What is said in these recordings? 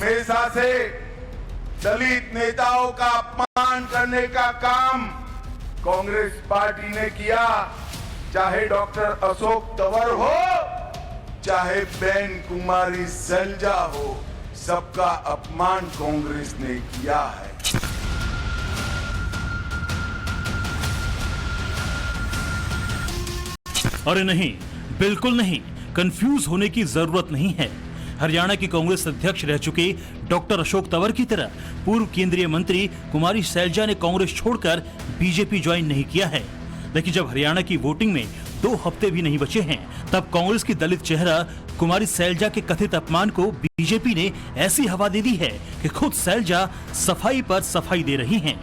हमेशा से दलित नेताओं का अपमान करने का काम कांग्रेस पार्टी ने किया। चाहे डॉक्टर अशोक तंवर हो, चाहे बहन कुमारी सैलजा हो, सबका अपमान कांग्रेस ने किया है। अरे नहीं, बिल्कुल नहीं, कंफ्यूज होने की जरूरत नहीं है। हरियाणा की कांग्रेस अध्यक्ष रह चुके डॉक्टर अशोक तंवर की तरह पूर्व केंद्रीय मंत्री कुमारी सैलजा ने कांग्रेस छोड़कर बीजेपी ज्वाइन नहीं किया है। लेकिन जब हरियाणा की वोटिंग में 2 हफ्ते भी नहीं बचे हैं, तब कांग्रेस की दलित चेहरा कुमारी सैलजा के कथित अपमान को बीजेपी ने ऐसी हवा दे दी है कि खुद सैलजा सफाई पर सफाई दे रही हैं।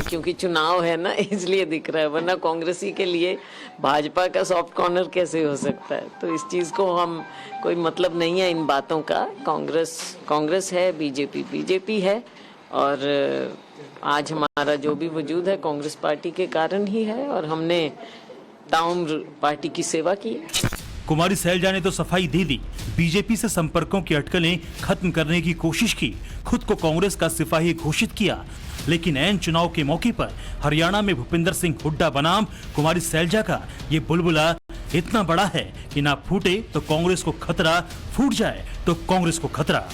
क्योंकि चुनाव है ना, इसलिए दिख रहा है, वरना कांग्रेसी के लिए भाजपा का सॉफ्ट कॉर्नर कैसे हो सकता है। तो इस चीज को हम कोई मतलब नहीं है इन बातों का। कांग्रेस है, बीजेपी है, और आज हमारा जो भी वजूद है कांग्रेस पार्टी के कारण ही है, और हमने ताउम्र पार्टी की सेवा की। कुमारी सैलजा ने तो सफाई दे दी, बीजेपी से संपर्कों की अटकलें खत्म करने की कोशिश की, खुद को कांग्रेस का सिपाही घोषित किया। लेकिन ऐन चुनाव के मौके पर हरियाणा में भूपेंद्र सिंह हुड्डा बनाम कुमारी सैलजा का ये बुलबुला इतना बड़ा है कि ना फूटे तो कांग्रेस को खतरा, फूट जाए तो कांग्रेस को खतरा।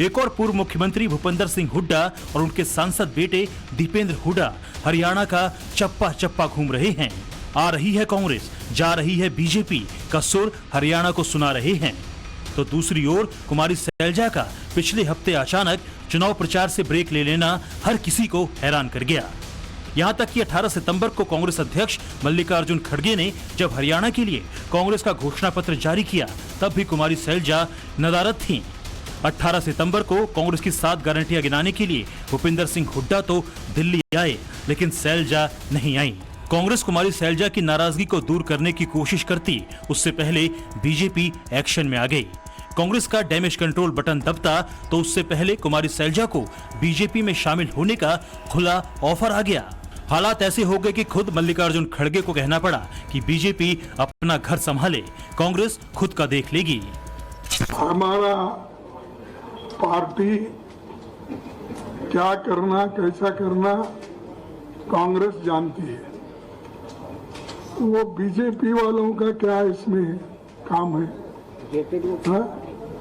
एक और पूर्व मुख्यमंत्री भूपेंद्र सिंह हुड्डा और उनके सांसद बेटे दीपेंद्र हुड्डा हरियाणा का चप्पा चप्पा घूम रहे हैं। आ रही है कांग्रेस, जा रही है बीजेपी का सुर हरियाणा को सुना रहे हैं। तो दूसरी ओर कुमारी सैलजा का पिछले हफ्ते अचानक चुनाव प्रचार से ब्रेक ले लेना हर किसी को हैरान कर गया। यहां तक कि 18 सितंबर को कांग्रेस अध्यक्ष मल्लिकार्जुन खड़गे ने जब हरियाणा के लिए कांग्रेस का घोषणा पत्र जारी किया, तब भी कुमारी सैलजा नदारद थीं। 18 सितंबर को कांग्रेस की 7 गारंटियां गिनाने के लिए भूपेंद्र सिंह हुड्डा तो दिल्ली आए, लेकिन सैलजा नहीं आई। कांग्रेस कुमारी सैलजा की नाराजगी को दूर करने की कोशिश करती, उससे पहले बीजेपी एक्शन में आ गई। कांग्रेस का डैमेज कंट्रोल बटन दबता तो उससे पहले कुमारी सैलजा को बीजेपी में शामिल होने का खुला ऑफर आ गया। हालात ऐसे हो गए कि खुद मल्लिकार्जुन खड़गे को कहना पड़ा कि बीजेपी अपना घर संभाले, कांग्रेस खुद का देख लेगी। हमारा पार्टी क्या करना, कैसा करना कांग्रेस जानती है, वो बीजेपी वालों का क्या इसमें काम है?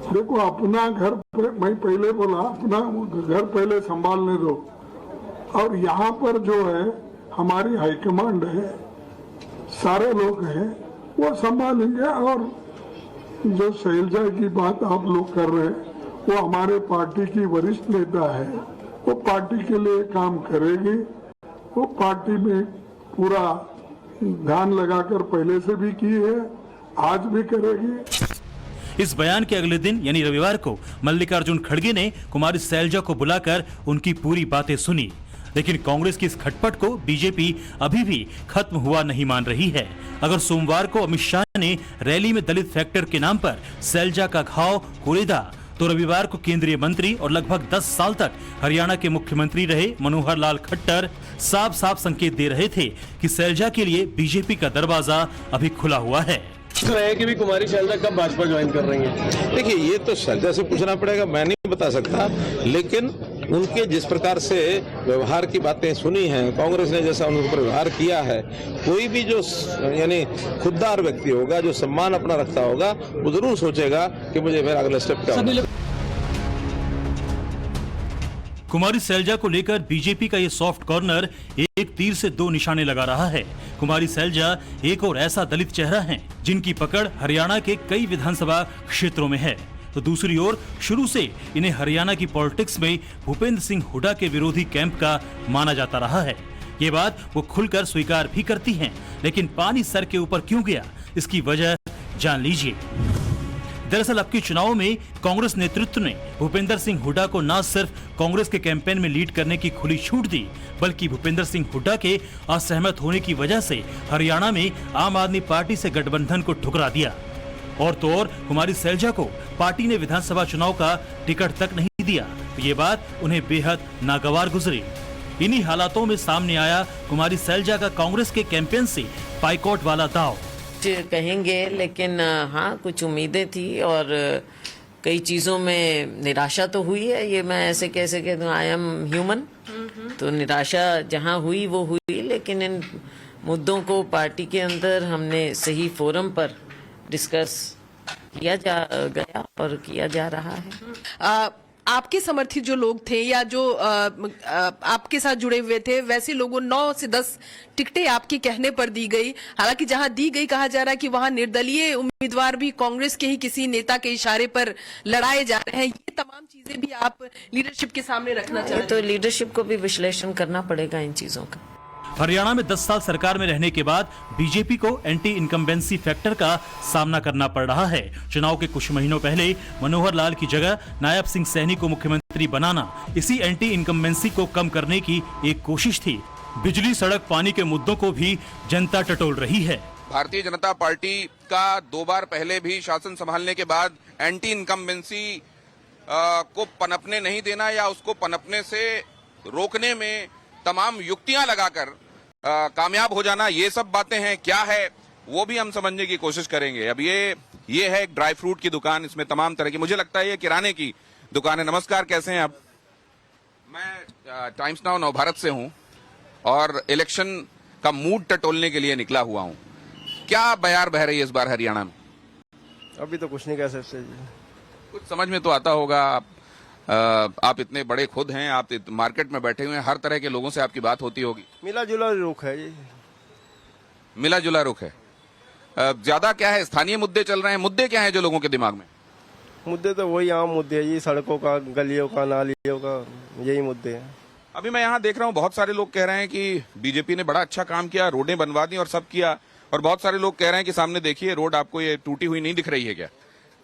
देखो, अपना घर, मैं पहले बोला, अपना घर पहले संभालने दो। और यहाँ पर जो है हमारी हाईकमांड है, सारे लोग हैं, वो संभालेंगे। और जो सैलजा की बात आप लोग कर रहे हैं, वो हमारे पार्टी की वरिष्ठ नेता है, वो पार्टी के लिए काम करेगी। वो पार्टी में पूरा ध्यान लगाकर पहले से भी की है, आज भी करेगी। इस बयान के अगले दिन यानी रविवार को मल्लिकार्जुन खड़गे ने कुमारी सैलजा को बुलाकर उनकी पूरी बातें सुनी। लेकिन कांग्रेस की इस खटपट को बीजेपी अभी भी खत्म हुआ नहीं मान रही है। अगर सोमवार को अमित शाह ने रैली में दलित फैक्टर के नाम पर सैलजा का घाव कुरेदा, तो रविवार को केंद्रीय मंत्री और लगभग 10 साल तक हरियाणा के मुख्यमंत्री रहे मनोहर लाल खट्टर साफ साफ संकेत दे रहे थे कि सैलजा के लिए बीजेपी का दरवाजा अभी खुला हुआ है। है कि भी कुमारी सैलजा कब भाजपा ज्वाइन कर रही है? देखिए, ये तो सैलजा से पूछना पड़ेगा, मैं नहीं बता सकता। लेकिन उनके जिस प्रकार से व्यवहार की बातें सुनी हैं, कांग्रेस ने जैसा उनके ऊपर व्यवहार किया है, कोई भी जो यानी खुददार व्यक्ति होगा, जो सम्मान अपना रखता होगा, वो जरूर सोचेगा कि मुझे मेरा अगला स्टेप क्या होगा। कुमारी सैलजा को लेकर बीजेपी का ये सॉफ्ट कॉर्नर एक तीर से 2 निशाने लगा रहा है। कुमारी सैलजा एक और ऐसा दलित चेहरा है जिनकी पकड़ हरियाणा के कई विधानसभा क्षेत्रों में है, तो दूसरी ओर शुरू से इन्हें हरियाणा की पॉलिटिक्स में भूपेंद्र सिंह हुड्डा के विरोधी कैंप का माना जाता रहा है। ये बात वो खुलकर स्वीकार भी करती हैं, लेकिन पानी सर के ऊपर क्यों गया, इसकी वजह जान लीजिए। दरअसल अब के चुनाव में कांग्रेस नेतृत्व ने भूपेंद्र सिंह हुड्डा को न सिर्फ कांग्रेस के कैंपेन में लीड करने की खुली छूट दी, बल्कि भूपेंद्र सिंह हुड्डा के असहमत होने की वजह से हरियाणा में आम आदमी पार्टी से गठबंधन को ठुकरा दिया। और तो और कुमारी सैलजा को पार्टी ने विधानसभा चुनाव का टिकट तक नहीं दिया, तो ये बात उन्हें बेहद नागवार गुजरी। इन्हीं हालातों में सामने आया कुमारी सैलजा का कांग्रेस के कैंपेन से बाइकआउट वाला दाव। कहेंगे, लेकिन हाँ, कुछ उम्मीदें थी और कई चीज़ों में निराशा तो हुई है, ये मैं ऐसे कैसे कह दूँ, आई एम ह्यूमन। तो निराशा जहाँ हुई वो हुई, लेकिन इन मुद्दों को पार्टी के अंदर हमने सही फोरम पर डिस्कस किया गया और किया जा रहा है। आपके समर्थित जो लोग थे या जो आपके साथ जुड़े हुए थे, वैसे लोगों 9 से 10 टिकटें आपके कहने पर दी गई। हालांकि जहां दी गई कहा जा रहा है कि वहां निर्दलीय उम्मीदवार भी कांग्रेस के ही किसी नेता के इशारे पर लड़ाए जा रहे हैं। ये तमाम चीजें भी आप लीडरशिप के सामने रखना चाहते हैं? तो लीडरशिप को भी विश्लेषण करना पड़ेगा इन चीजों का। हरियाणा में 10 साल सरकार में रहने के बाद बीजेपी को एंटी इनकम्बेंसी फैक्टर का सामना करना पड़ रहा है। चुनाव के कुछ महीनों पहले मनोहर लाल की जगह नायब सिंह सैनी को मुख्यमंत्री बनाना इसी एंटी इनकम्बेंसी को कम करने की एक कोशिश थी। बिजली, सड़क, पानी के मुद्दों को भी जनता टटोल रही है। भारतीय जनता पार्टी का 2 बार पहले भी शासन संभालने के बाद एंटी इनकम्बेंसी को पनपने नहीं देना या उसको पनपने से रोकने में तमाम युक्तियां लगाकर कामयाब हो जाना, ये सब बातें हैं। क्या है वो भी हम समझने की कोशिश करेंगे। अब ये है एक ड्राई फ्रूट की दुकान, इसमें तमाम तरह की, मुझे लगता है ये किराने की दुकान है। नमस्कार, कैसे हैं आप? मैं टाइम्स नाउ नवभारत से हूं और इलेक्शन का मूड टटोलने के लिए निकला हुआ हूं। क्या बयार बह रही है इस बार हरियाणा में? अभी तो कुछ नहीं कह सकते। कुछ समझ में तो आता होगा, आप इतने बड़े खुद हैं, आप मार्केट में बैठे हुए हैं, हर तरह के लोगों से आपकी बात होती होगी। मिला जुला रुख है जी। मिला जुला रुख है। ज्यादा क्या है, स्थानीय मुद्दे चल रहे हैं? मुद्दे क्या हैं जो लोगों के दिमाग में? मुद्दे तो वही आम मुद्दे है जी, सड़कों का, गलियों का, नालियों का, यही मुद्दे हैं। अभी मैं यहाँ देख रहा हूँ बहुत सारे लोग कह रहे हैं कि बीजेपी ने बड़ा अच्छा काम किया, रोडें बनवा दी और सब किया, और बहुत सारे लोग कह रहे हैं कि सामने देखिए रोड आपको ये टूटी हुई नहीं दिख रही है क्या?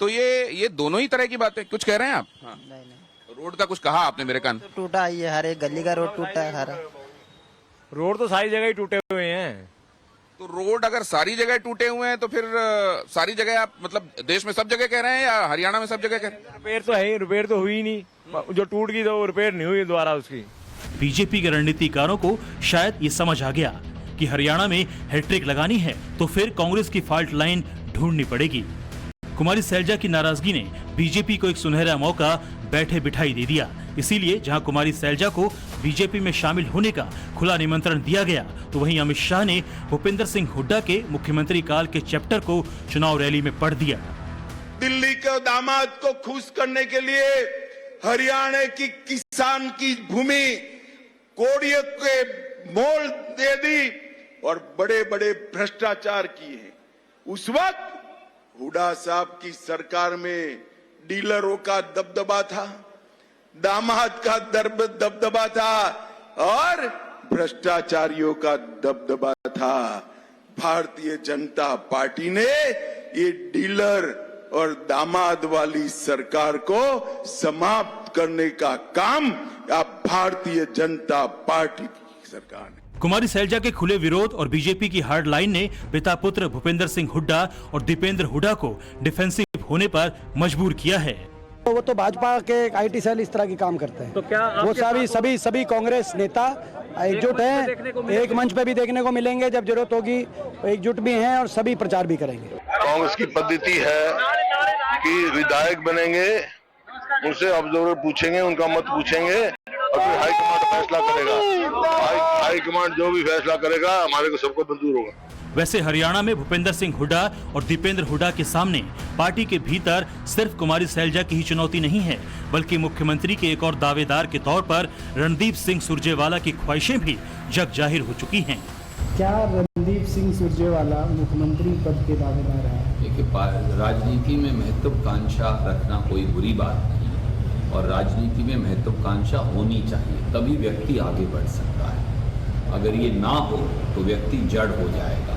तो ये दोनों ही तरह की बातें। कुछ कह रहे हैं आप? हाँ। नहीं। रोड का कुछ कहा आपने मेरे कान? टूटा ही है, हर एक गली का रोड टूटा है सारा। रोड तो सारी जगह ही टूटे हुए हैं। तो रोड अगर सारी जगह टूटे हुए हैं तो फिर सारी जगह आप मतलब देश में सब जगह कह रहे हैं या हरियाणा में सब जगह कह रहे हैं? रिपेयर तो है, रिपेयर तो हुई नहीं, जो टूट गई तो रिपेयर नहीं हुई दोबारा उसकी। बीजेपी के रणनीतिकारों को शायद ये समझ आ गया कि हरियाणा में हैट्रिक लगानी है तो फिर कांग्रेस की फॉल्ट लाइन ढूंढनी पड़ेगी। कुमारी सैलजा की नाराजगी ने बीजेपी को एक सुनहरा मौका बैठे बिठाई दे दिया। इसीलिए जहां कुमारी सैलजा को बीजेपी में शामिल होने का खुला निमंत्रण दिया गया, तो वहीं अमित शाह ने भूपेंद्र सिंह हुड्डा के मुख्यमंत्री काल के चैप्टर को चुनाव रैली में पढ़ दिया। दिल्ली के दामाद को खुश करने के लिए हरियाणा की किसान की भूमि कोड़ियों के मोल दे दी और बड़े बड़े भ्रष्टाचार किए। उस वक्त हुड्डा साहब की सरकार में डीलरों का दबदबा था, दामाद का दबदबा था और भ्रष्टाचारियों का दबदबा था। भारतीय जनता पार्टी ने ये डीलर और दामाद वाली सरकार को समाप्त करने का काम अब भारतीय जनता पार्टी की सरकार ने। कुमारी सैलजा के खुले विरोध और बीजेपी की हार्ड लाइन ने पिता पुत्र भूपेंद्र सिंह हुड्डा और दीपेंद्र हुड्डा को डिफेंसिव होने पर मजबूर किया है। वो तो भाजपा के आईटी सेल इस तरह की काम करते हैं। तो क्या वो सभी कांग्रेस नेता एकजुट हैं, एक मंच पे भी देखने को मिलेंगे, जब जरूरत होगी एकजुट भी हैं और सभी प्रचार भी करेंगे। कांग्रेस की पद्धति है कि विधायक बनेंगे, उनसे ऑब्जर्वर पूछेंगे, उनका मत पूछेंगे और फिर हाईकमांड फैसला करेगा। हाईकमांड जो भी फैसला करेगा हमारे को सबको मंजूर होगा। वैसे हरियाणा में भूपेंद्र सिंह हुड्डा और दीपेंद्र हुड्डा के सामने पार्टी के भीतर सिर्फ कुमारी सैलजा की ही चुनौती नहीं है, बल्कि मुख्यमंत्री के एक और दावेदार के तौर पर रणदीप सिंह सुरजेवाला की ख्वाहिशें भी जग जाहिर हो चुकी हैं। क्या रणदीप सिंह सुरजेवाला मुख्यमंत्री पद के दावेदार हैं? देखिए, राजनीति में महत्वाकांक्षा रखना कोई बुरी बात नहीं और राजनीति में महत्वाकांक्षा होनी चाहिए, तभी व्यक्ति आगे बढ़ सकता है। अगर ये ना हो तो व्यक्ति जड़ हो जाएगा।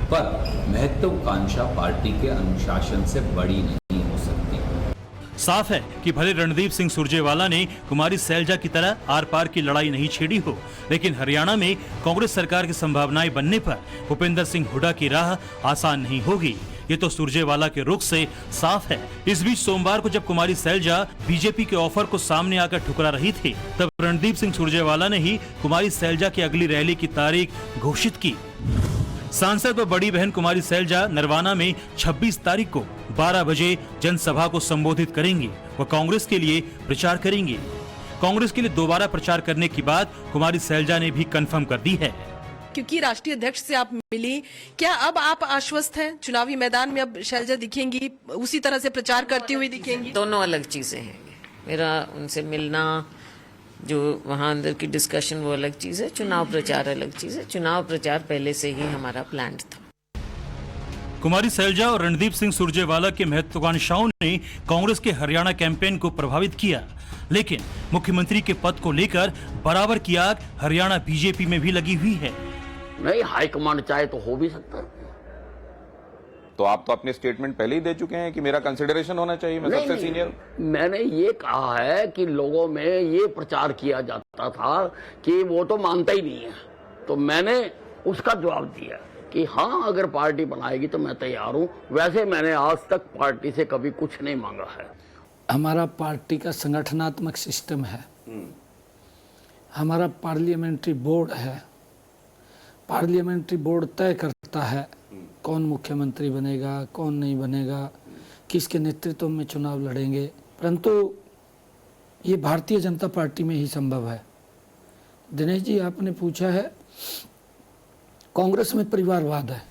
पर महत्वाकांक्षा पार्टी के अनुशासन से बड़ी नहीं हो सकती। साफ है कि भले रणदीप सिंह सुरजेवाला ने कुमारी सैलजा की तरह आर पार की लड़ाई नहीं छेड़ी हो, लेकिन हरियाणा में कांग्रेस सरकार की संभावनाएं बनने पर भूपेंद्र सिंह हुड्डा की राह आसान नहीं होगी। ये तो सुरजेवाला के रुख से साफ है। इस बीच सोमवार को जब कुमारी सैलजा बीजेपी के ऑफर को सामने आकर ठुकरा रही थी, तब रणदीप सिंह सुरजेवाला ने ही कुमारी सैलजा की अगली रैली की तारीख घोषित की। सांसद व बड़ी बहन कुमारी सैलजा नरवाना में 26 तारीख को 12 बजे जनसभा को संबोधित करेंगे व कांग्रेस के लिए प्रचार करेंगे। कांग्रेस के लिए दोबारा प्रचार करने की बात कुमारी सैलजा ने भी कंफर्म कर दी है। क्योंकि राष्ट्रीय अध्यक्ष से आप मिली, क्या अब आप आश्वस्त हैं? चुनावी मैदान में अब शैलजा दिखेंगी, उसी तरह से प्रचार करती हुई दिखेंगी? दोनों अलग चीजें हैं। मेरा उनसे मिलना, जो वहाँ अंदर की डिस्कशन, वो अलग चीज है। चुनाव प्रचार अलग चीज है। चुनाव प्रचार पहले से ही हमारा प्लान था। कुमारी सैलजा और रणदीप सिंह सुरजेवाला के महत्वाकांक्षाओं ने कांग्रेस के हरियाणा कैंपेन को प्रभावित किया, लेकिन मुख्यमंत्री के पद को लेकर बराबर की आग हरियाणा बीजेपी में भी लगी हुई है। नहीं, हाईकमांड चाहे तो हो भी सकता है। तो आप तो अपने स्टेटमेंट पहले ही दे चुके हैं कि मेरा कंसिडरेशन होना चाहिए, मैं सबसे सीनियर। मैंने ये कहा है कि लोगों में ये प्रचार किया जाता था कि वो तो मानता ही नहीं है, तो मैंने उसका जवाब दिया कि हाँ, अगर पार्टी बनाएगी तो मैं तैयार हूं। वैसे मैंने आज तक पार्टी से कभी कुछ नहीं मांगा है। हमारा पार्टी का संगठनात्मक सिस्टम है, हमारा पार्लियामेंट्री बोर्ड है। पार्लियामेंट्री बोर्ड तय करता है कौन मुख्यमंत्री बनेगा, कौन नहीं बनेगा, किसके नेतृत्व में चुनाव लड़ेंगे, परंतु ये भारतीय जनता पार्टी में ही संभव है। दिनेश जी, आपने पूछा है, कांग्रेस में परिवारवाद है।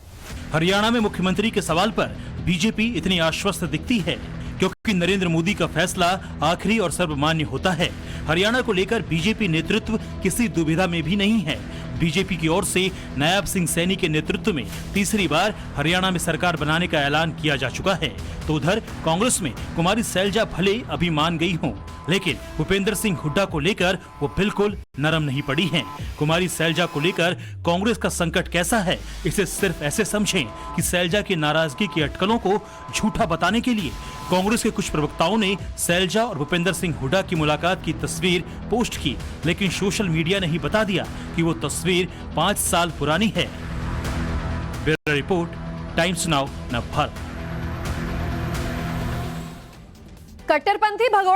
हरियाणा में मुख्यमंत्री के सवाल पर बीजेपी इतनी आश्वस्त दिखती है क्योंकि नरेंद्र मोदी का फैसला आखिरी और सर्वमान्य होता है। हरियाणा को लेकर बीजेपी नेतृत्व किसी दुविधा में भी नहीं है। बीजेपी की ओर से नायब सिंह सैनी के नेतृत्व में तीसरी बार हरियाणा में सरकार बनाने का ऐलान किया जा चुका है। तो उधर कांग्रेस में कुमारी सैलजा भले अभी मान गई हों, लेकिन भूपेंद्र सिंह हुड्डा को लेकर वो बिल्कुल नरम नहीं पड़ी हैं। कुमारी सैलजा को लेकर कांग्रेस का संकट कैसा है, इसे सिर्फ ऐसे समझें कि सैलजा की नाराजगी की अटकलों को झूठा बताने के लिए कांग्रेस के कुछ प्रवक्ताओं ने सैलजा और भूपेंद्र सिंह हुड्डा की मुलाकात की तस्वीर पोस्ट की, लेकिन सोशल मीडिया ने ही बता दिया कि वो तस्वीर 5 साल पुरानी है। Bureau report, times now, Navbharat. कट्टरपंथी भगोड़ा